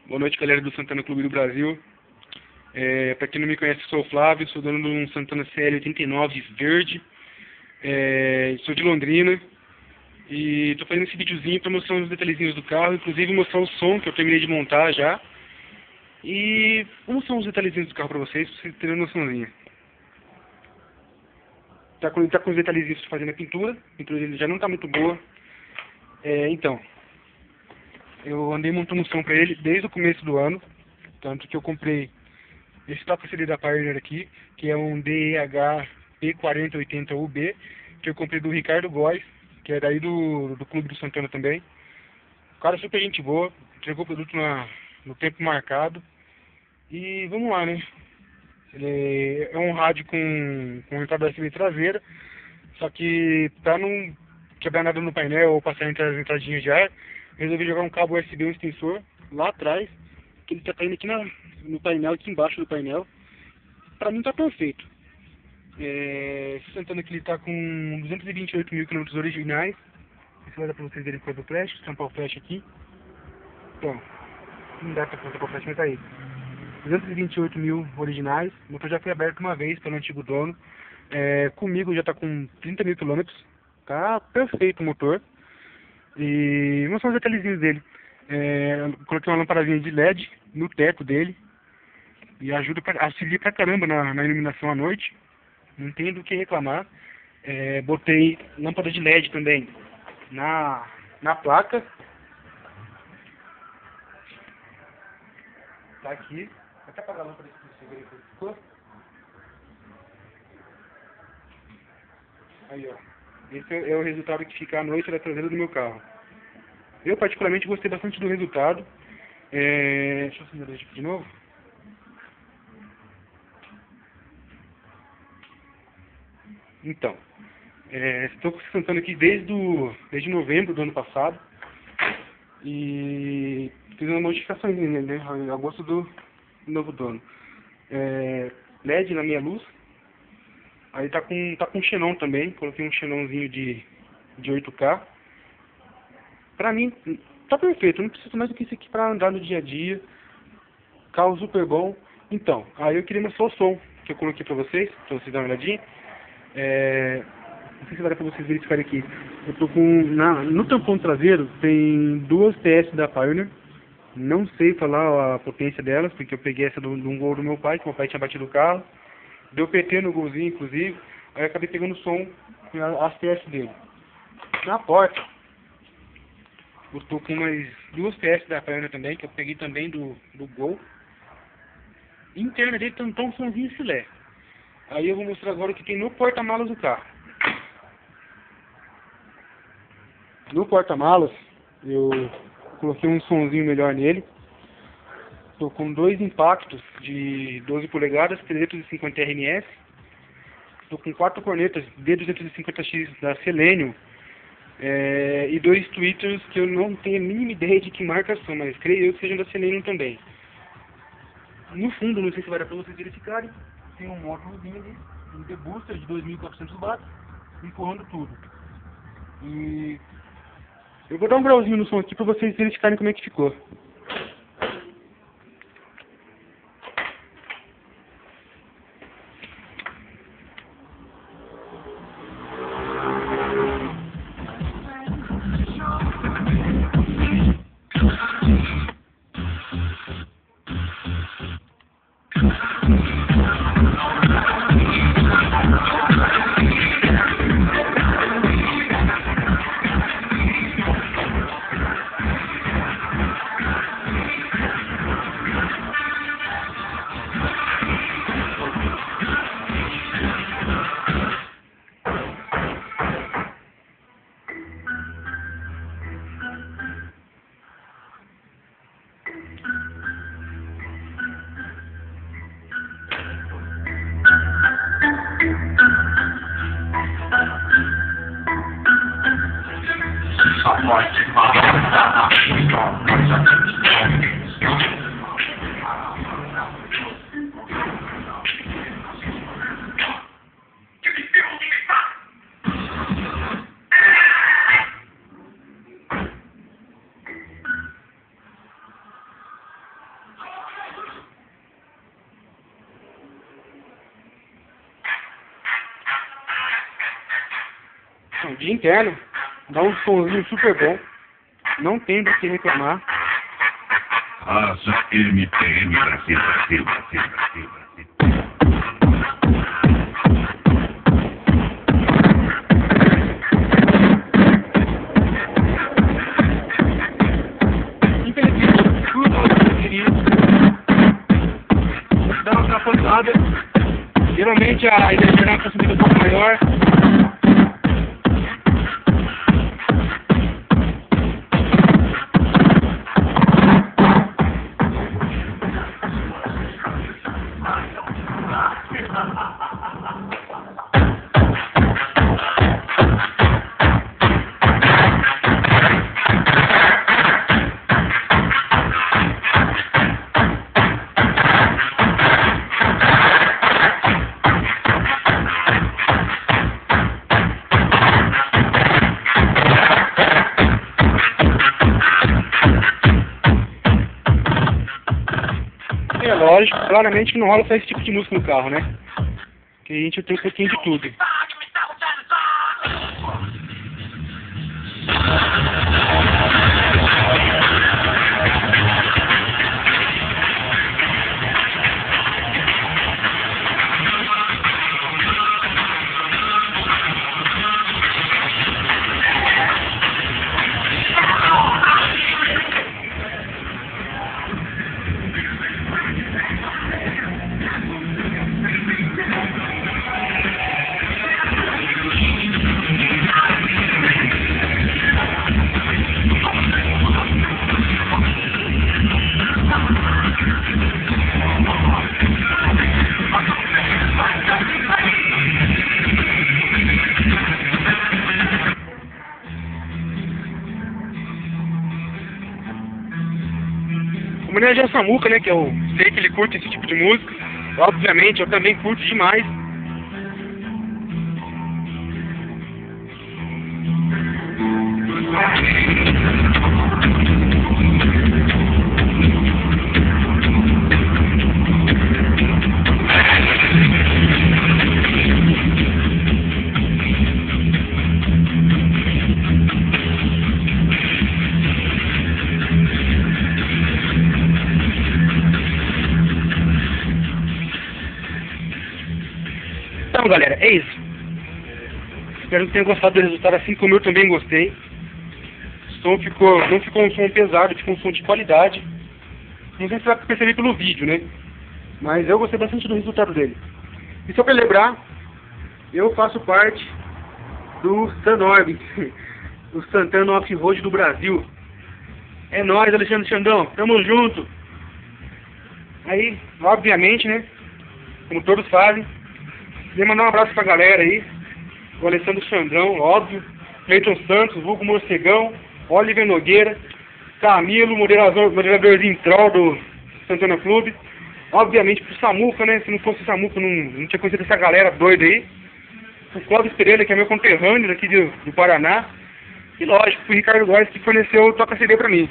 Boa noite, galera do Santana Clube do Brasil. Para quem não me conhece, sou o Flávio, sou dono de um Santana CL89 verde. Sou de Londrina e estou fazendo esse videozinho para mostrar uns detalhezinhos do carro, inclusive mostrar o som que eu terminei de montar já. E vou mostrar uns detalhezinhos do carro para vocês terem uma noçãozinha. Tá com os detalhezinhos fazendo a pintura dele já não está muito boa. Então, eu andei montando um som para ele desde o começo do ano, tanto que eu comprei esse toca-CD da Pioneer aqui, que é um DEH P4080UB, que eu comprei do Ricardo Góes, que é daí do Clube do Santana também. O cara é super gente boa, entregou o produto no tempo marcado. E vamos lá, né? Ele é um rádio com entrada USB traseira, só que pra não quebrar nada no painel ou passar entre as entradinhas de ar, resolvi jogar um cabo USB, um extensor, lá atrás, que ele tá caindo aqui no painel, aqui embaixo do painel. Pra mim tá perfeito. Esse Santana aqui ele tá com 228 mil quilômetros originais. Isso vai dar pra vocês verem por do flash, tampar o flash aqui. Então, não dá pra tampar o flash, mas tá aí. 228 mil originais. O motor já foi aberto uma vez pelo antigo dono. Comigo já tá com 30 mil quilômetros. Tá perfeito o motor. E vamos fazer os detalhezinhos dele. Coloquei uma lampadazinha de LED no teto dele. E auxilia pra caramba na iluminação à noite. Não tem do que reclamar. Botei lâmpada de LED também na placa. Tá aqui. Vou até apagar a lâmpada aqui pra você ver como ficou. Aí, ó. Esse é o resultado que fica à noite da traseira do meu carro. Eu particularmente gostei bastante do resultado. Deixa eu acender a luz aqui de novo. Então, estou sentando aqui desde novembro do ano passado. E fiz uma modificação nele, né? Eu gosto do novo dono. LED na minha luz. Aí tá com xenon também. Coloquei um xenonzinho de 8K. Pra mim, tá perfeito. Eu não preciso mais do que isso aqui pra andar no dia a dia. Carro super bom. Então, aí eu queria mostrar o som que eu coloquei pra vocês darem uma olhadinha. Não sei se vai dar pra vocês verificarem aqui. Eu tô no tampão traseiro tem duas TS da Pioneer. Não sei falar a potência delas, porque eu peguei essa de um Gol do meu pai, que meu pai tinha batido o carro. Deu PT no Golzinho, inclusive. Aí eu acabei pegando o som com as TS dele. Na porta, eu tô com umas duas TS da Pioneer também, que eu peguei também do Gol. Interna dele tem um somzinho filé. Aí eu vou mostrar agora o que tem no porta-malas do carro. No porta-malas, eu coloquei um somzinho melhor nele. Estou com dois impactos de 12 polegadas, 350 RMS. Estou com 4 cornetas D250X da Selenium. E 2 tweeters que eu não tenho a mínima ideia de que marca são, mas creio eu que sejam da Selenium também. No fundo, não sei se vai dar para vocês verificarem, tem um módulozinho ali, um debooster de 2.400 watts, empurrando tudo. E eu vou dar um grauzinho no som aqui para vocês verificarem como é que ficou. o dia interno, dá um sonzinho super bom, não tem do que reclamar. Asa MTM Brasil, Brasil, Brasil, Brasil, Brasil. Infelizmente, tudo eu queria dar uma capotada. Geralmente a energia é uma consumida um pouco maior. É lógico, claramente que não rola só esse tipo de música no carro, né? Que a gente tem um pouquinho de tudo. Homenagem ao Samuca, né, que eu sei que ele curte esse tipo de música. Obviamente, eu também curto demais. Então, galera, é isso. Espero que tenham gostado do resultado, assim como eu também gostei. O som não ficou um som pesado, ficou um som de qualidade. Não sei se você vai perceber pelo vídeo, né? Mas eu gostei bastante do resultado dele. E só para lembrar, eu faço parte do Sanorb, o Santana Off-Road do Brasil. É nóis, Alexandre Xandão, tamo junto. Aí, obviamente, né? Como todos fazem, queria mandar um abraço pra galera aí. O Alessandro Xandrão, óbvio. Cleiton Santos, Vulgo Morcegão. Oliver Nogueira. Camilo, moderadorzinho troll do Santana Clube. Obviamente pro Samuca, né? Se não fosse o Samuca, não tinha conhecido essa galera doida aí. O Clóvis Pereira, que é meu conterrâneo daqui do Paraná. E lógico, o Ricardo Góes, que forneceu o Toca CD pra mim.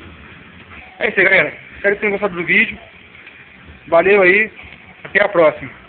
É isso aí, galera. Espero que tenham gostado do vídeo. Valeu aí. Até a próxima.